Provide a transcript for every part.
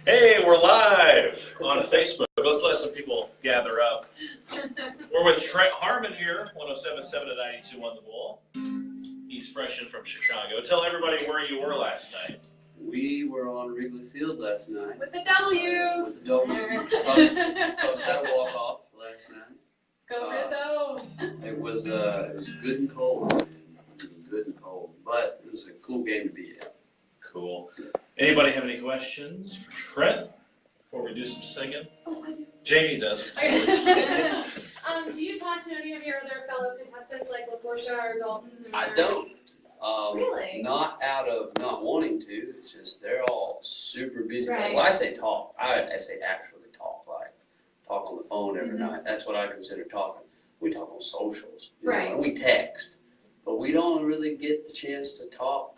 Hey, we're live on Facebook. Let's let some people gather up. We're with Trent Harmon here, 107.7 to 92 on the Bull. He's fresh in from Chicago. Tell everybody where you were last night. We were on Wrigley Field last night. With the W. With the W. Folks had a walk off last night. Go Rizzo. It was good and cold. Good and cold, but it was a cool game to be at. Cool. Anybody have any questions for Trent before we do some singing? Oh, I do. Jamie does. Do you talk to any of your other fellow contestants like LaPortia or Dalton? I don't. Really? Not out of not wanting to. It's just they're all super busy. Right. Well, I say talk. I say actually talk, like talk on the phone every Mm-hmm. night. That's what I consider talking. We talk on socials, Right. and we text, but we don't really get the chance to talk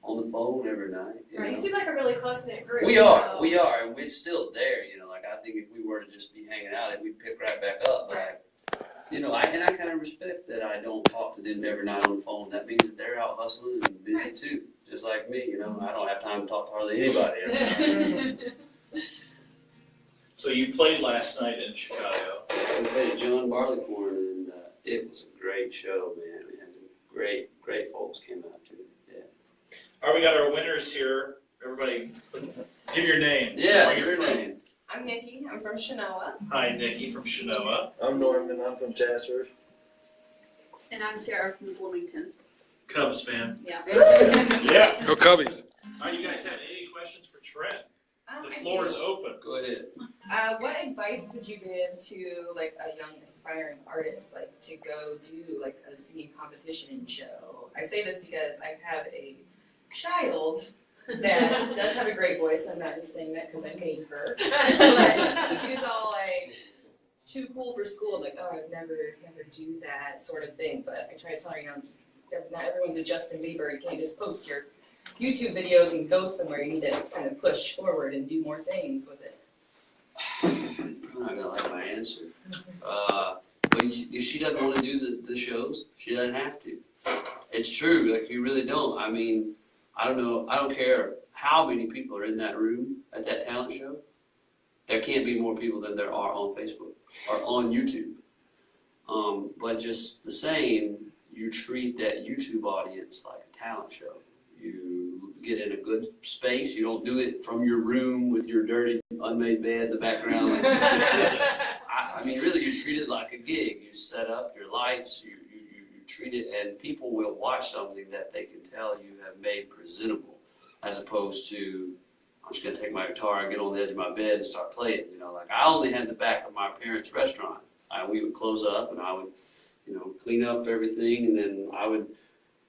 on the phone every night. Right. You seem like a really close-knit group. We are, and it's still there. Like I think if we were to just be hanging out, we'd pick right back up. Right. Like, I kind of respect that I don't talk to them every night on the phone. That means that they're out hustling and busy Right. too, just like me. I don't have time to talk to hardly anybody every night. So you played last night in Chicago. We played at John Barleycorn, and it was a great show, man. We had some great folks came out too. Yeah. All right, we got our winners here. Everybody, give your name. Yeah, Where you're your from. name. I'm Nikki. I'm from Chenoa. Hi, Nikki from Chenoa. I'm Norman. I'm from Chassers. And I'm Sarah from Bloomington. Cubs fan. Yeah. Yeah. Go Cubbies. All right, you guys have any questions for Trent? The I floor do. is open. Go ahead. What advice would you give to like a young aspiring artist, like to go do like a singing competition show? I say this because I have a child that does have a great voice. I'm not just saying that because I made her. But she's all like too cool for school, like, oh, I'd never do that sort of thing. But I try to tell her, not everyone's a Justin Bieber. You can't just post your YouTube videos and go somewhere. You need to kind of push forward and do more things with it. I'm not gonna like my answer. But if she doesn't want to do the shows, she doesn't have to. It's true. Like you really don't. I mean, I don't know. I don't care how many people are in that room at that talent show. There can't be more people than there are on Facebook or on YouTube. But just the same, you treat that YouTube audience like a talent show. You get in a good space. You don't do it from your room with your dirty, unmade bed in the background. I mean, really, you treat it like a gig. You set up your lights. You treat it, and people will watch something that they can tell you have made presentable, as opposed to, I'm just going to take my guitar and get on the edge of my bed and start playing. Like I only had the back of my parents' restaurant. We would close up, and I would, clean up everything, and then I would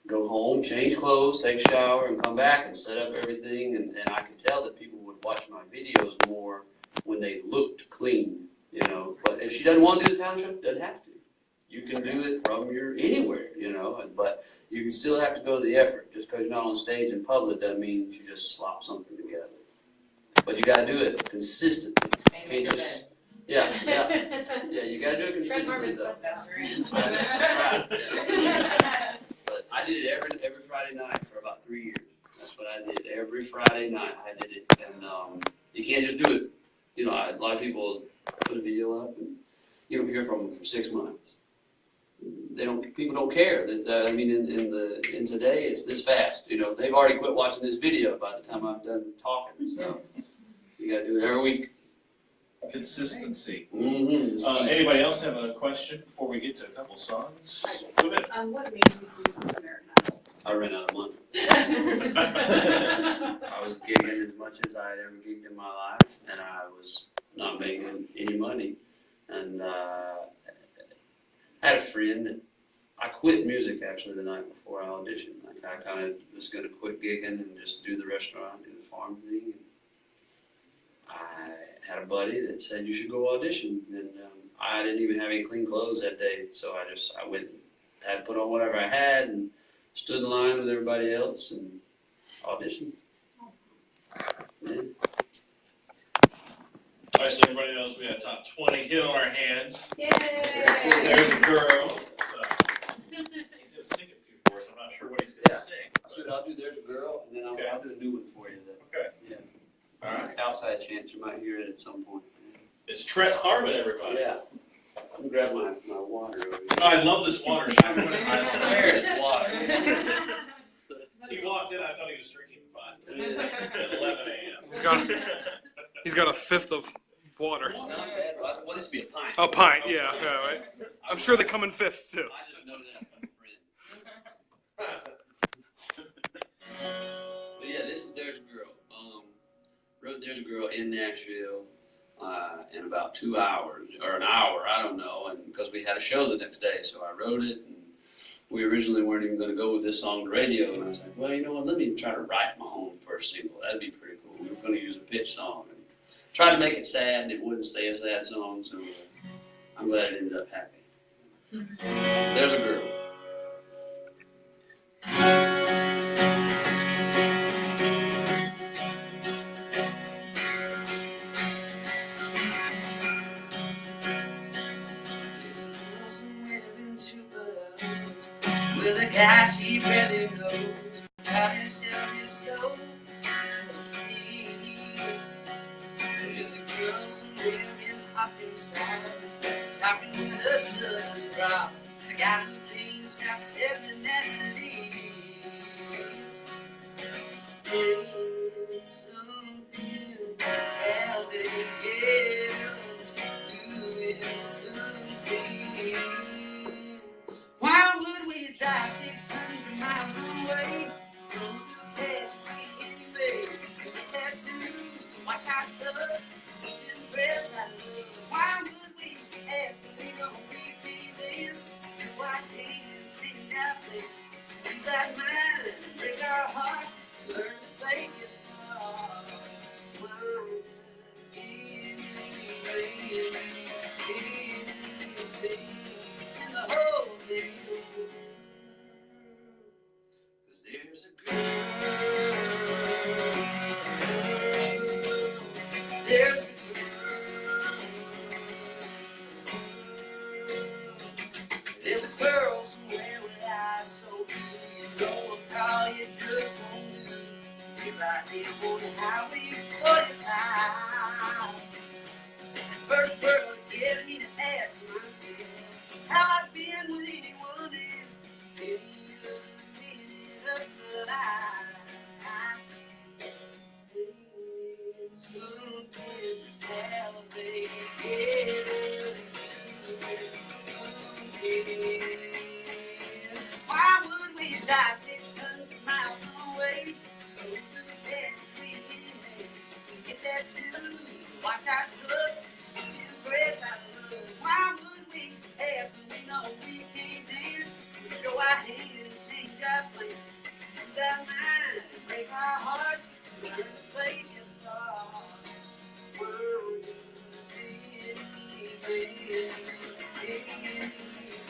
go home, change clothes, take a shower, and come back and set up everything. And I could tell that people would watch my videos more when they looked clean, But if she doesn't want to do the talent show, doesn't have to. You can do it from anywhere, But you can still have to go to the effort. Just because you're not on stage in public doesn't mean you just slop something together. But you got to do it consistently. And Can't just, yeah, you got to do it consistently, though. That's right. That's right. Yeah. But I did it every Friday night for about 3 years. That's what I did. Every Friday night I did it. And you can't just do it. A lot of people put a video up and you don't hear from them for 6 months. People don't care. I mean, in today, it's this fast. They've already quit watching this video by the time I'm done talking. So you got to do it every week. Consistency. Mm-hmm. Anybody else have a question before we get to a couple songs? Go ahead. What made you become American Idol? I ran out of money. I was gigging as much as I had ever gigged in my life, and I was not making any money. And I had a friend that I quit music actually the night before I auditioned. Like I kind of was going to quit gigging and just do the restaurant, do the farm thing. And I had a buddy that said you should go audition, and I didn't even have any clean clothes that day, so I went and had put on whatever I had and stood in line with everybody else and auditioned. Yeah. All right, so everybody knows we got top 20 hit on our hands. Yay! There's a girl. He's going to sing a few for us. I'm not sure what he's going to sing. That's what I'll do. There's a girl, and then I'll do a new one for you. Okay. Yeah. All right. outside chance you might hear it at some point. It's Trent Harmon, everybody. Yeah. Let me grab my water over here. I love this water. I swear it's water. He walked in, I thought he was drinking at 11 a.m. He's got a fifth of water. It's not bad. Well, this would be a pint. A pint, yeah, right. I'm sure they come in fifths too. I just know that from a friend. But yeah, this is There's a Girl. Wrote There's a Girl in Nashville in about 2 hours, or an hour, I don't know, and because we had a show the next day, so I wrote it, and we originally weren't even going to go with this song to radio, and I was like, well, you know what, let me try to write my own first single. That'd be pretty cool. We were going to use a pitch song, and tried to make it sad, and it wouldn't stay a sad song, so I'm glad it ended up happy. There's a Girl. With a guy she really knows how to sell his soul. There's a girl somewhere in Hopkinside, talking with a southern drop. A guy who cleans straps every night and leaves. Something how they get us doing something. Why would we drive 600 miles away from the cash we anyway? The tattoos, watch our stuff, listen breath I love. Why would we ask when we know we feel this? So I can't change our place. Use our mind and break our hearts, learn to play guitar. In the whole day. Cause there's a girl, there's a girl, there's a girl somewhere with eyes so blue, you know a call you just won't do. You're right here on the highway for your life. First word get me to ask myself how I've been with anyone else. Any other minute of the life. Something how they get us something. Why would we drive 600 miles away? So we can get that too. Watch our trucks. Why would we ask when we know we can't dance? We show our hands and change our plans. Use our mind and break our hearts. Learn to play guitar. World is anything.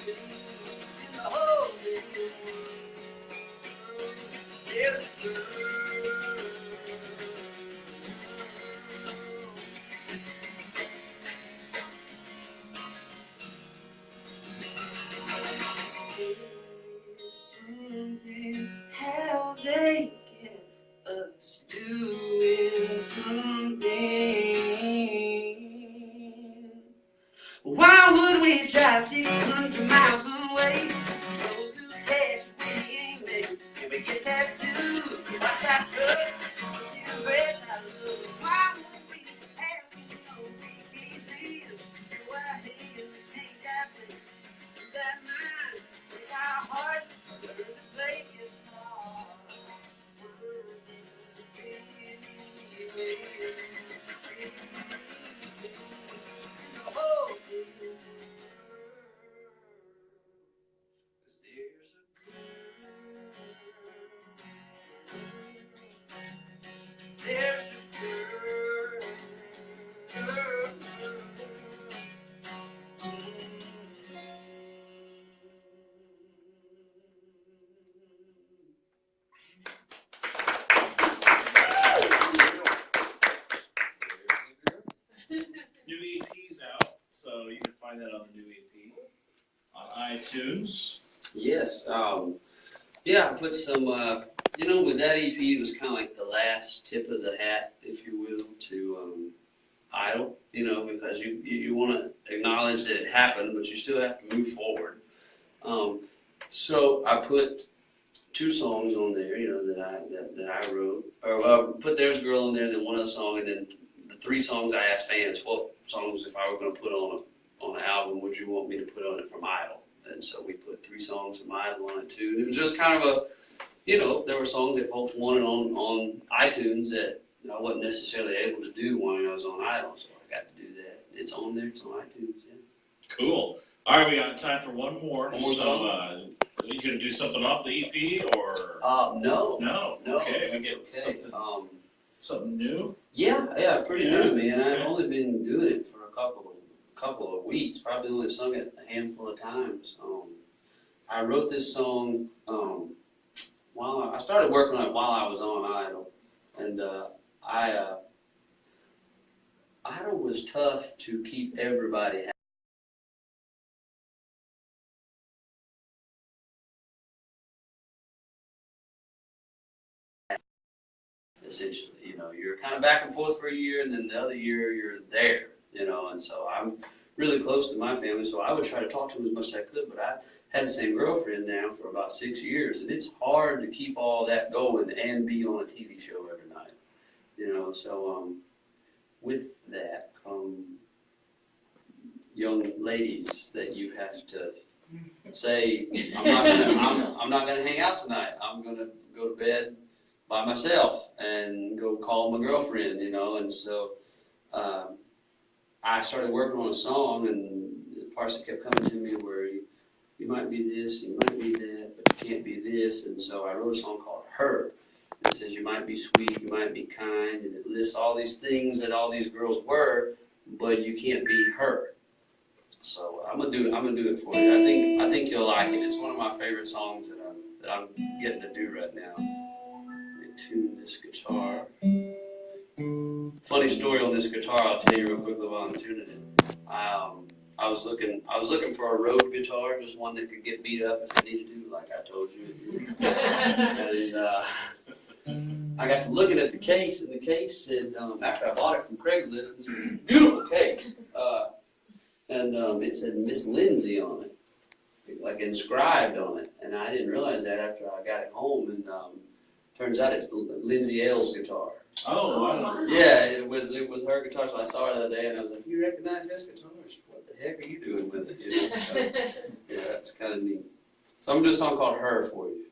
In the whole day. There's a girl. How they get us doing something. Why would we drive 600 miles away? Go through cash we ain't made. And we get tattoos, watch our trucks, see the grace I love. Why would we ask when we know we can't live? So I hate to change our place. Use that mind, break our hearts. Learn to play guitar. Oh, there's a girl. There's a girl. New EP's out, so you can find that on the new EP on iTunes. Yes. Yeah, I put some You know, with that EP, it was kind of like the last tip of the hat, if you will, to Idol. You know, because you want to acknowledge that it happened, but you still have to move forward. So I put 2 songs on there, you know, that I wrote, or put There's a Girl on there, and then one other song, and then the 3 songs I asked fans, what songs, if I were going to put on an album, would you want me to put on it from Idol? And so we put 3 songs from Idol on it too. And it was just kind of a, you know, there were songs that folks wanted on iTunes that I wasn't necessarily able to do when I was on Idol, so I got to do that. It's on there, it's on iTunes, yeah. Cool. All right, we got time for one more. One more song? Are you going to do something off the EP, or? No. No. Okay, we that's get okay. something new? Yeah, pretty Yeah. new, man. Okay. I've only been doing it for a couple of weeks. Probably only sung it a handful of times. I wrote this song while I started working on it while I was on Idol, and Idol was tough to keep everybody happy. Essentially, you know, you're kind of back and forth for a year, and then the other year you're there, you know. And so I'm really close to my family, so I would try to talk to them as much as I could. But I had the same girlfriend now for about 6 years, and it's hard to keep all that going and be on a TV show every night, you know. So with that come young ladies that you have to say, I'm not gonna hang out tonight. I'm gonna go to bed by myself and go call my girlfriend, you know. And so I started working on a song, and the parts that kept coming to me were, you might be this, you might be that, but you can't be this. And so I wrote a song called Her. It says you might be sweet, you might be kind, and it lists all these things that all these girls were, but you can't be her. So I'm gonna do it for you. I think you'll like it. It's one of my favorite songs that I'm getting to do right now. Let me tune this guitar. Funny story on this guitar, I'll tell you real quickly while I'm tuning it. I was looking for a Rode guitar, just one that could get beat up if I needed to, like I told you. And I got to looking at the case, and the case said, after I bought it from Craigslist, it's a beautiful case, and it said Miss Lindsay on it, like inscribed on it, and I didn't realize that after I got it home, and turns out it's Lindsay Ailes' guitar. Oh, wow. Yeah, it was her guitar, so I saw her the other day, and I was like, you recognize this guitar? What the heck are you doing with it? You know? So, yeah, it's kind of neat. So I'm going to do a song called Her for you.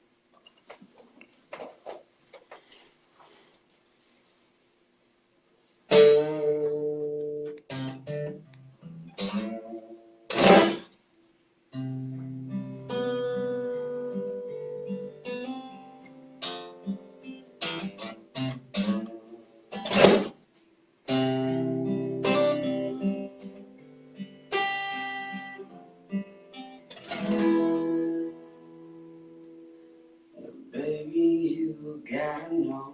Baby, you gotta know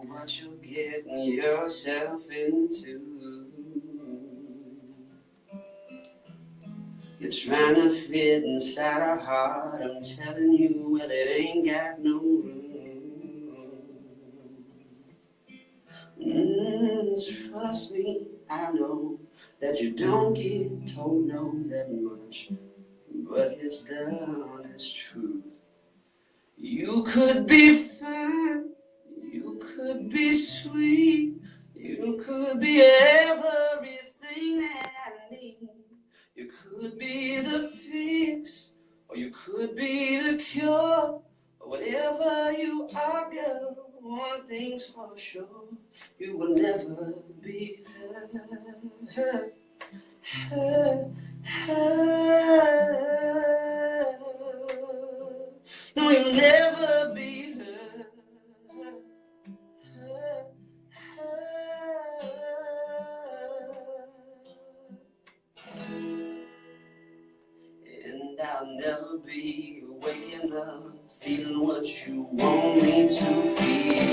what you're getting yourself into. You're trying to fit inside our heart. I'm telling you, well, it ain't got no room. Trust me, I know that you don't get told no that much, but it's done, it's truth. You could be fine, you could be sweet, you could be everything that I need. You could be the fix, or you could be the cure, or whatever you are, girl. One thing's for sure, you will never be her. No, you'll never be her. And I'll never be waking up feeling what you want me to feel.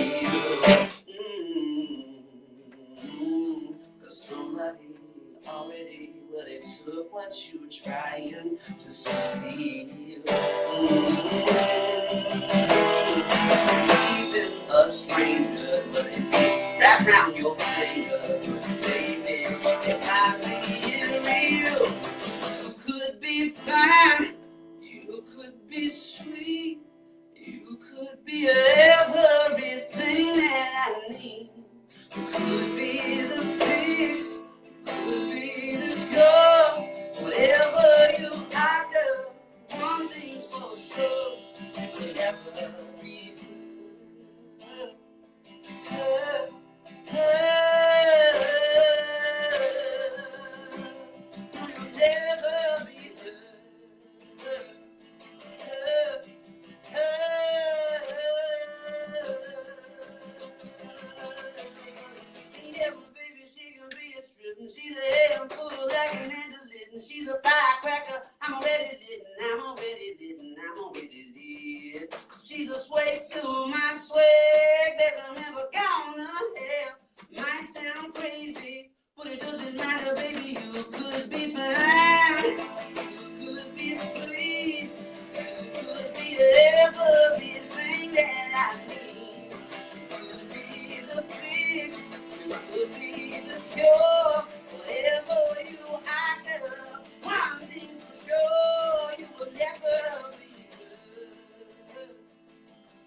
'Cause somebody already, well, they took what you were trying to steal. down your finger, baby, if I being real. You could be fine, you could be sweet, you could be everything that I need. You could be the fix, could be the cure, whatever you are, girl. One thing's for sure, you'll never be her. You'll never be yeah, baby, she can be a trip, and she's a handful like an antelope, and she's a firecracker. I'm already lit, I'm already lit, I'm already lit. She's a sway to my swag, that I'm never gonna have. Might sound crazy, but it doesn't matter, baby. You could be fine, you could be sweet, you could be everything that I need. You could be the fix, you could be the cure, whatever you are, girl. One thing's for sure, you will never be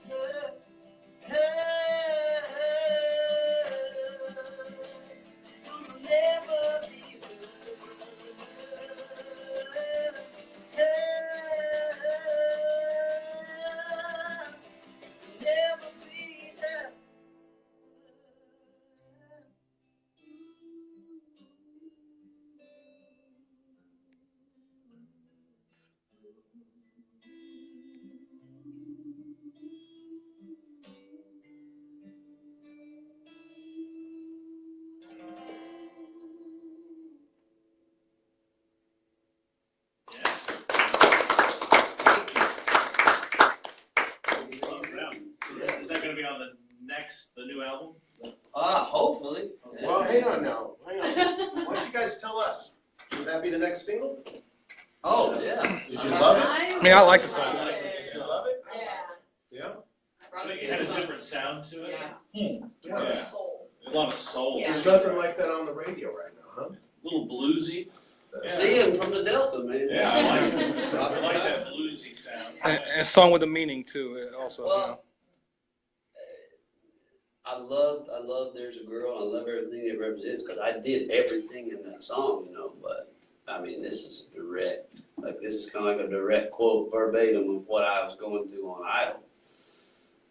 her. You'll never be never be her. Is that going to be on the new album? Hopefully. Well, hang on now. Hang on. Why don't you guys tell us? Would that be the next single? Oh, yeah. Did you love it? I mean, I like the song. Did you love it? Yeah. Yeah? I think it had a different sound to it. Yeah. Yeah. Soul. A lot of soul. Yeah. There's nothing like that on the radio right now, huh? A little bluesy. Yeah. See him from the Delta, man. Yeah, I like it. I like that bluesy sound. And a song with a meaning too. Also, Well, I love There's a Girl. I love everything it represents because I did everything in that song, but I mean, this is direct. Like, this is kind of like a direct quote verbatim of what I was going through on Idol.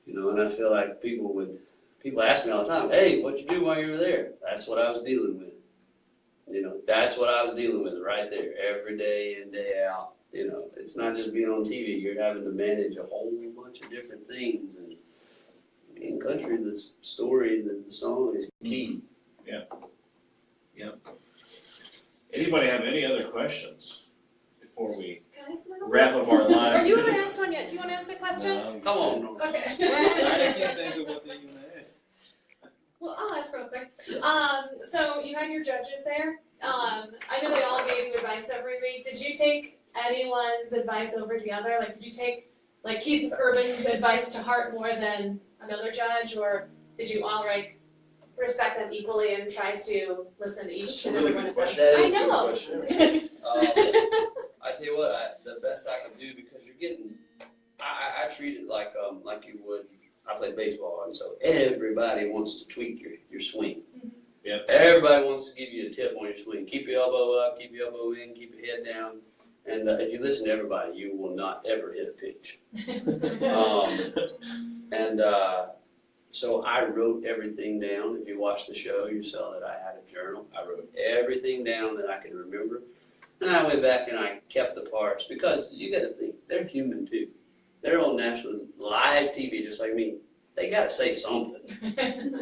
And I feel like people ask me all the time, hey, what'd you do while you were there? That's what I was dealing with. That's what I was dealing with right there, every day in, day out. It's not just being on TV. You're having to manage a whole bunch of different things. And in country, the story, the song is key. Yeah. Anybody have any other questions before we Can I ask another one? wrap up our Or lives? you haven't asked one yet. Do you want to ask a question? Come on. Okay. I can't think of what they're going to ask. Well, I'll ask real quick. So you had your judges there. I know they all gave you advice every week. Did you take anyone's advice over the other? Like, did you take Keith Urban's advice to heart more than another judge, or did you all respect them equally and try to listen to each That's a and really every one good of them? question. That is I a good know. question. I tell you what, the best I can do, because you're getting, I treat it like you would. I play baseball, and so everybody wants to tweak your swing. Yep. Everybody wants to give you a tip on your swing. Keep your elbow up, keep your elbow in, keep your head down. And if you listen to everybody, you will not ever hit a pitch. So I wrote everything down. If you watch the show, you saw that I had a journal. I wrote everything down that I could remember. And I went back and I kept the parts, because you got to think, they're human too. They're on national live TV just like me. They got to say something.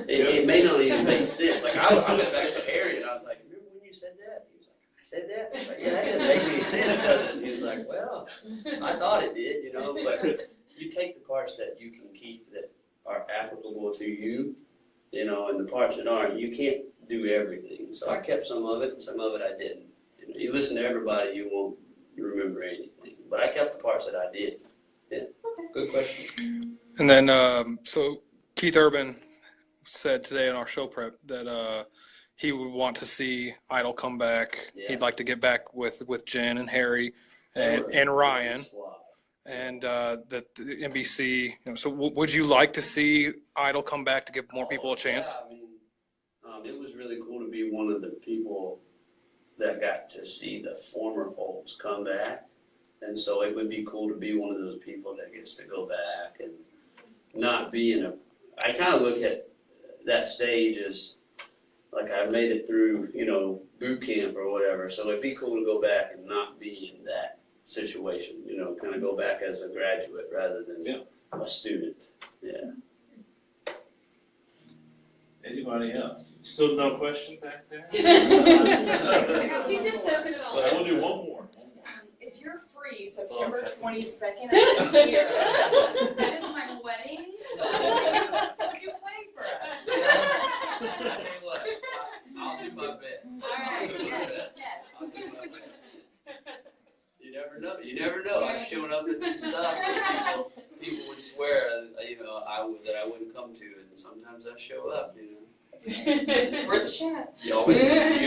It may not even make sense. Like, I went back to Harry and I was like, remember when you said that? He was like, I said that? I was like, yeah, that didn't make any sense, does it? He was like, well, I thought it did, but you take the parts that you can keep that are applicable to you, and the parts that aren't, you can't do everything. So I kept some of it, and some of it I didn't. You listen to everybody, you won't remember anything. But I kept the parts that I did. Yeah, good question. and then so Keith Urban said today in our show prep that he would want to see Idol come back. Yeah. He'd like to get back with Jen and Harry and Ryan. And that the NBC. So would you like to see Idol come back to give more people a chance? Yeah, I mean, it was really cool to be one of the people that got to see the former folks come back. And so it would be cool to be one of those people that gets to go back and not be in a, I kind of look at that stage as like I made it through, boot camp or whatever. So it'd be cool to go back and not be in that situation, kind of go back as a graduate rather than a student. Yeah. Anybody else? Still no question back there? He's just soaking it all Well, in. we'll do one more. If you're free, September Okay. 22nd, I'm here. That is my wedding. So would you play for us? Hey, look, I'll do my best. All right. Yes. I'll do my best. You never know. I've shown up at some stuff that people would swear, that I wouldn't come to, and sometimes I show up, For the chat. You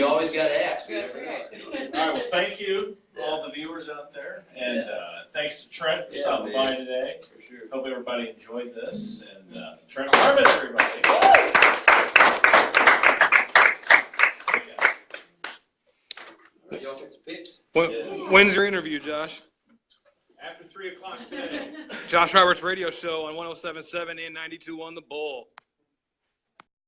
always got to ask. You never know. All right, well, thank you, all the viewers out there, and thanks to Trent for stopping by today. For sure. Hope everybody enjoyed this, and Trent Harmon, everybody. Y'all take some pics. When's your interview, Josh? After 3 o'clock today. Josh Roberts Radio Show on 107.7 and 92 on the Bull.